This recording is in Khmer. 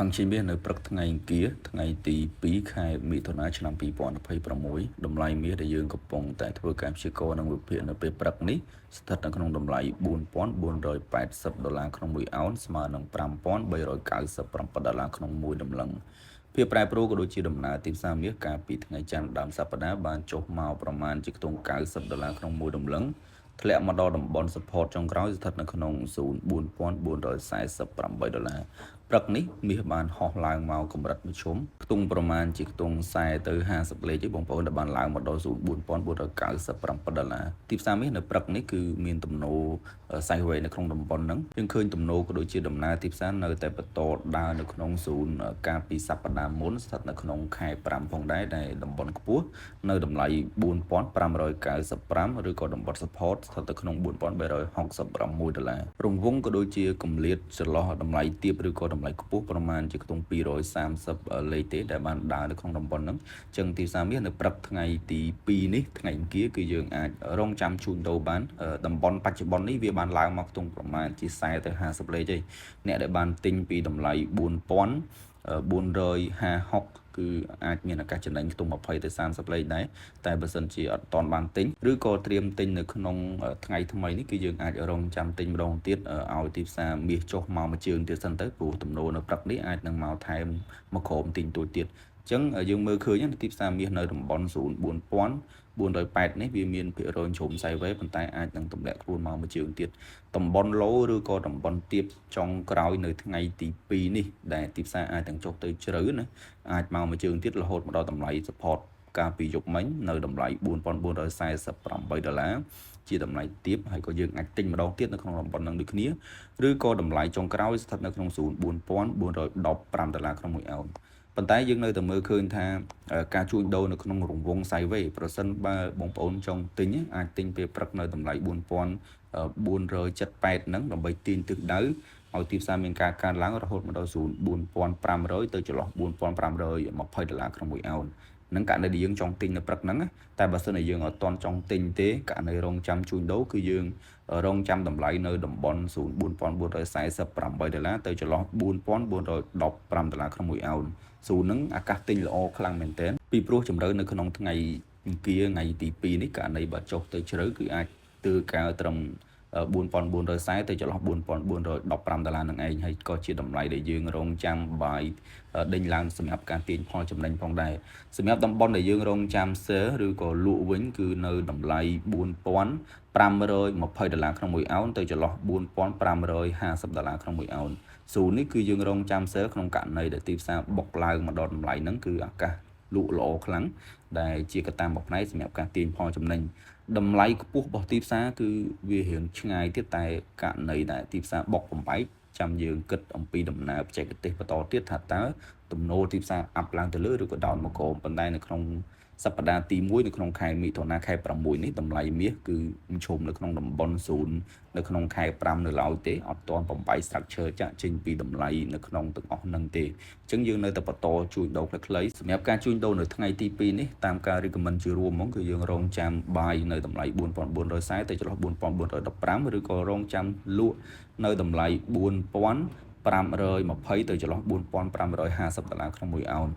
ហងជិមាននៅព្រឹកថ្ងៃអង្គារថ្ងៃទី2ខែមិថុនាឆ្នាំ2026តម្លៃមាសដែលយើងកំពុងតែធ្វើការព្យាករណ៍នឹងវិភាគនៅពេលព្រឹកនេះស្ថិតនៅក្នុងតម្លៃ4480ដុល្លារក្នុង1អោនស្មើនឹង5397ដុល្លារក្នុង1តម្លឹងភាពប្រែប្រួលក៏ដូចជាដំណើរទីផ្សារមាសកាលពីថ្ងៃច័ន្ទដើមសប្តាហ៍បានចុះមកប្រមាណជាខ្ទង់90ដុល្លារក្នុង1តម្លឹងធ្លាក់មកដល់តំបន់ support ចុងក្រោយស្ថិតនៅក្នុង04448ដុល្លារព្រឹកនេះមាសបានហោះឡើងមកកម្រិតមធ្យមខ្ទង់ប្រមាណជាខ្ទង់40ទៅ50លេខឯបងប្អូនដែលបានឡើងមកដល់04497ដុល្លារទីផ្សារមាសនៅព្រឹកនេះគឺមានទំនោរsidewaysនៅក្នុងតំបន់ហ្នឹងយើងឃើញទំនោរក៏ដូចជាដំណើរទីផ្សារនៅតែបន្តដើរនៅក្នុងកាលពីសប្តាហ៍មុនស្ថិតនៅក្នុងខែ5ផងដែរដែលតំបន់ខ្ពស់នៅតម្លៃ4595ឬក៏តំបន់ support ស្ថិតនៅក្នុង4366ដុល្លាររង្វង់ក៏ដូចជាកម្រិតចន្លោះតម្លៃទាបឬក៏តម្លៃខ្ពស់ប្រមាណជាខ្ទង់230លេខទេដែលបានដើរនៅក្នុងតំបន់ហ្នឹងអញ្ចឹងទីផ្សារមាសនៅព្រឹកថ្ងៃទី2នេះថ្ងៃអង្គារគឺយើងអាចរងចាំជួញដូរបានតំបន់បច្ចុប្បន្ននេះវាបានឡើងមកខ្ទង់ប្រមាណជា40ទៅ50លេខទេអ្នកដែលបានទិញពីតម្លៃ4450គឺអាចមានឱកាសចំណេញខ្ទង់20ទៅ30លេខដែរតែបើសិនជាអត់ទាន់បានទិញឬក៏ត្រៀមទិញនៅក្នុងថ្ងៃថ្មីនេះគឺយើងអាចរងចាំទិញម្ដងទៀតឲ្យទីផ្សារមាសចុះមកមួយជើងទៀតសិនទៅព្រោះទំនោរនៅព្រឹកនេះអាចនឹងមកថែមមកក្រោមទិញទួចទៀតអញ្ចឹងយើងមើលឃើញទីផ្សារមាសនៅតំបន់04480នេះវាមានភាគរយជ្រុំ sideways ប៉ុន្តែអាចនឹងទម្លាក់ខ្លួនមកមួយជើងទៀតតំបន់ឡូឬក៏តំបន់ទាបចុងក្រោយនៅថ្ងៃទី2នេះដែលទីផ្សារអាចនឹងចុះទៅជ្រៅណាអាចមកមួយជើងទៀតរហូតមកដល់តម្លៃ support កាលពីយប់មិញនៅតម្លៃ4448ដុល្លារជាតម្លៃទាបហើយក៏យើងអាចទិញម្ដងទៀតនៅក្នុងតំបន់នឹងដូចគ្នាឬក៏តម្លៃចុងក្រោយស្ថិតនៅក្នុង04415ដុល្លារក្នុង1អោនប៉ុន្តែយើងនៅតែមើលឃើញថាការជួញដូរនៅក្នុងរង្វង់ sideways ប្រសិនបើបងប្អូនចង់ទិញអាចទិញពេលព្រឹកនៅតម្លៃ4478ហ្នឹងដើម្បីទាញទិសដៅឲ្យទីផ្សារមានការកើនឡើងរហូតមកដល់04500ទៅចន្លោះ4520ដុល្លារក្នុង1អោននឹងករណីដែលយើងចង់ទិញនៅព្រឹកហ្នឹងតែបើសិនជាយើងអត់ទាន់ចង់ទិញទេករណីរងចាំជួញដូរគឺយើងរងចាំតម្លៃនៅតំបន់04448ដុល្លារទៅចន្លោះ4415ដុល្លារក្នុង1អោនហ្នឹងអាកាសទិញល្អខ្លាំងមែនទែនពីព្រោះជម្រៅនៅក្នុងថ្ងៃអង្គារថ្ងៃទី2នេះករណីបើចុះទៅជ្រៅគឺអាចទើកើត្រឹម4440ទៅចន្លោះ4415ដុល្លារនឹងឯងហើយក៏ជាតម្លៃដែលយើងរងចាំបាយដេញឡើងសម្រាប់ការទាញផលចំណេញផងដែរសម្រាប់តំបន់ដែលយើងរងចាំ sell ឬក៏លក់វិញគឺនៅតម្លៃ4520ដុល្លារក្នុង1អោនទៅចន្លោះ4550ដុល្លារក្នុង1អោននេះគឺយើងរងចាំ sell ក្នុងករណីដែលទីផ្សារបុកឡើងមកដល់តម្លៃហ្នឹងគឺឱកាសលក់ល្អខ្លាំងដែលជាកត្តាមួយផ្នែកសម្រាប់ការទាញផលចំណេញតម្លៃខ្ពស់របស់ទីផ្សារគឺវារៀងឆ្ងាយទៀតតែករណីដែលទីផ្សារបុកបំបែកចាំយើងគិតអំពីដំណើរបច្ចេកទេសបន្តទៀតថាតើទំនោរទីផ្សារអាប់ឡើងទៅលើឬក៏ដោនមកក្រោមប៉ុន្តែនៅក្នុងសប្តាហ៍ទី1នៅក្នុងខែមិថុនាខែ6នេះតម្លៃមាសគឺឈុំនៅក្នុងតំបន់0នៅក្នុងខែ5នៅឡើយទេអត់ទាន់បំបែក structure ចាក់ចេញពីតម្លៃនៅក្នុងទាំងអស់ហ្នឹងទេអញ្ចឹងយើងនៅតែបន្តជួញដូរខ្លីៗសម្រាប់ការជួញដូរនៅថ្ងៃទី2នេះតាមការ recommend ជារួមហ្មងគឺយើងរងចាំ buy នៅតម្លៃ4440ទៅចន្លោះ4415ឬក៏រងចាំលក់នៅតម្លៃ4520ទៅចន្លោះ4550ដុល្លារក្នុង1អោន